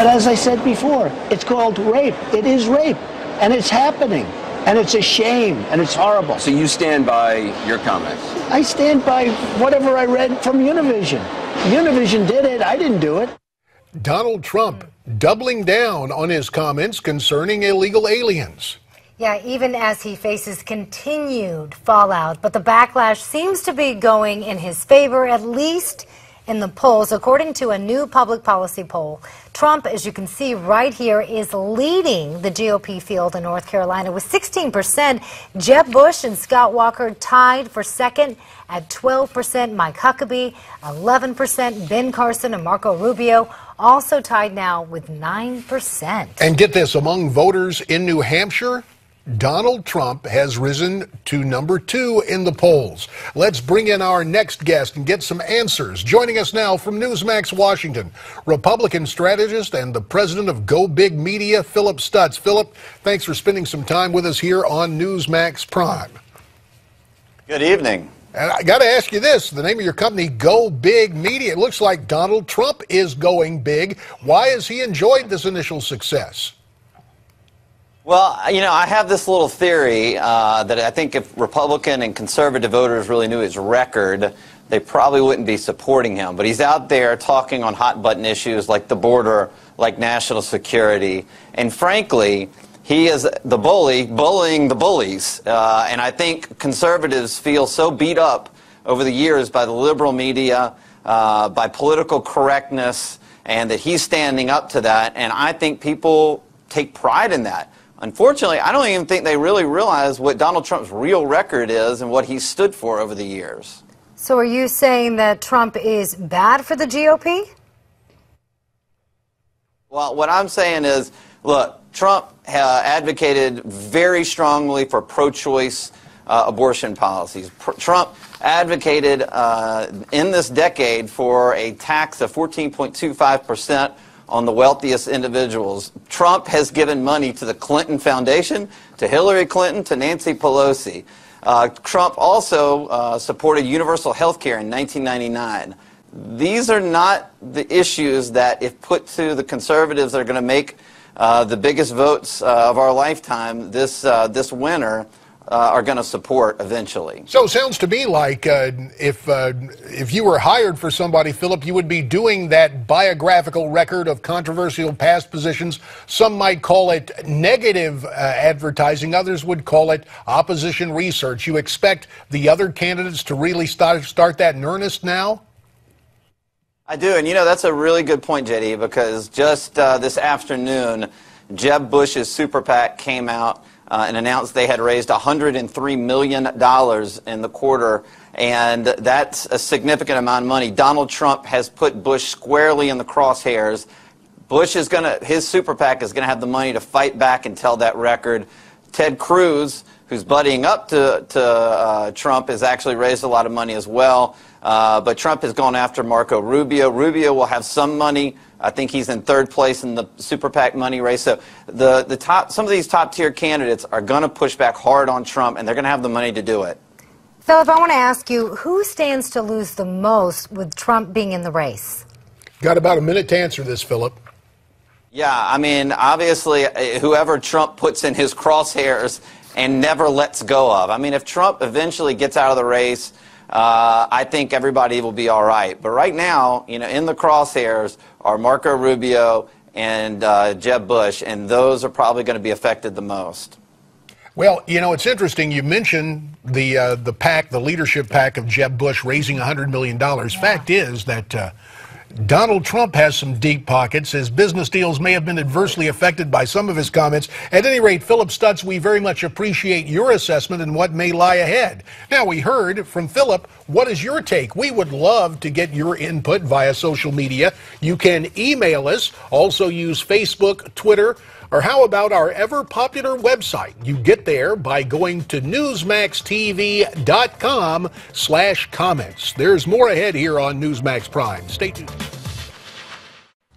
But as I said before, it's called rape. It is rape, and it's happening, and it's a shame, and it's horrible. So you stand by your comments? I stand by whatever I read from Univision. Univision did it. I didn't do it. Donald Trump doubling down on his comments concerning illegal aliens. Yeah, even as he faces continued fallout, but the backlash seems to be going in his favor, at least in the polls. According to a new public policy poll, Trump, as you can see right here, is leading the GOP field in North Carolina with 16%. Jeb Bush and Scott Walker tied for second at 12%. Mike Huckabee, 11%. Ben Carson and Marco Rubio also tied now with 9%. And get this, among voters in New Hampshire, Donald Trump has risen to number 2 in the polls. Let's bring in our next guest and get some answers. Joining us now from Newsmax Washington, Republican strategist and the president of Go Big Media, Phillip Stutts. Phillip, thanks for spending some time with us here on Newsmax Prime. Good evening. And I got to ask you this, the name of your company, Go Big Media. It looks like Donald Trump is going big. Why has he enjoyed this initial success? Well, I have this little theory that I think if Republican and conservative voters really knew his record, they probably wouldn't be supporting him. But he's out there talking on hot-button issues like the border, like national security. And frankly, he is the bully bullying the bullies. And I think conservatives feel so beat up over the years by the liberal media, by political correctness, and that he's standing up to that. And I think people take pride in that. Unfortunately, I don't even think they really realize what Donald Trump's real record is and what he's stood for over the years. So are you saying that Trump is bad for the GOP? Well, what I'm saying is, look, Trump advocated very strongly for pro-choice abortion policies. Trump advocated in this decade for a tax of 14.25% on the wealthiest individuals. Trump has given money to the Clinton Foundation, to Hillary Clinton, to Nancy Pelosi. Trump also supported universal health care in 1999. These are not the issues that, if put to the conservatives, are going to make the biggest votes of our lifetime this winter, are going to support eventually. So it sounds to me like if you were hired for somebody, Phillip, you would be doing that biographical record of controversial past positions. Some might call it negative advertising. Others would call it opposition research. You expect the other candidates to really start that in earnest now? I do, and that's a really good point, JD, because just this afternoon, Jeb Bush's super PAC came out and announced they had raised $103 million in the quarter, and that's a significant amount of money. Donald Trump has put Bush squarely in the crosshairs. His super PAC is going to have the money to fight back and tell that record. Ted Cruz, who's buddying up to Trump, has actually raised a lot of money as well. But Trump has gone after Marco Rubio. Rubio will have some money. I think he's in third place in the super PAC money race. So some of these top-tier candidates are going to push back hard on Trump, and they're going to have the money to do it. Phillip, I want to ask you, who stands to lose the most with Trump being in the race? Got about a minute to answer this, Phillip. Yeah, I mean, obviously, whoever Trump puts in his crosshairs and never lets go of. I mean, if Trump eventually gets out of the race, I think everybody will be all right. But right now, in the crosshairs are Marco Rubio and Jeb Bush, and those are probably going to be affected the most. Well, it's interesting. You mentioned the PAC, the leadership PAC of Jeb Bush raising $100 million. Yeah. Fact is that Donald Trump has some deep pockets. His business deals may have been adversely affected by some of his comments. At any rate, Phillip Stutts, we very much appreciate your assessment and what may lie ahead. Now, we heard from Phillip. What is your take? We would love to get your input via social media. You can email us, also use Facebook, Twitter, or how about our ever-popular website? You get there by going to newsmaxtv.com/comments. There's more ahead here on Newsmax Prime. Stay tuned.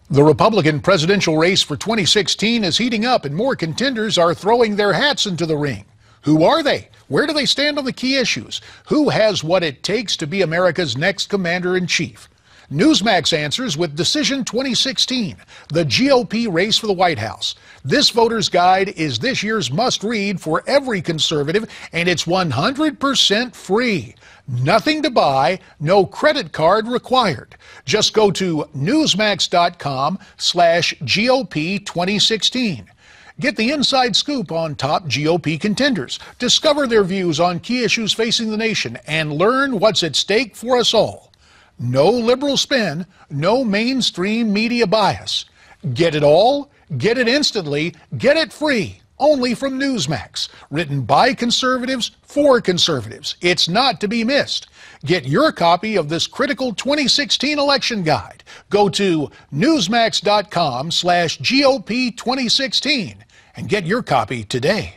The Republican presidential race for 2016 is heating up, and more contenders are throwing their hats into the ring. Who are they? Where do they stand on the key issues? Who has what it takes to be America's next commander-in-chief? Newsmax answers with Decision 2016, the GOP race for the White House. This voter's guide is this year's must-read for every conservative, and it's 100% free. Nothing to buy, no credit card required. Just go to newsmax.com/GOP 2016. Get the inside scoop on top GOP contenders, discover their views on key issues facing the nation, and learn what's at stake for us all. No liberal spin, no mainstream media bias. Get it all, get it instantly, get it free, only from Newsmax. Written by conservatives for conservatives. It's not to be missed. Get your copy of this critical 2016 election guide. Go to newsmax.com/GOP 2016 and get your copy today.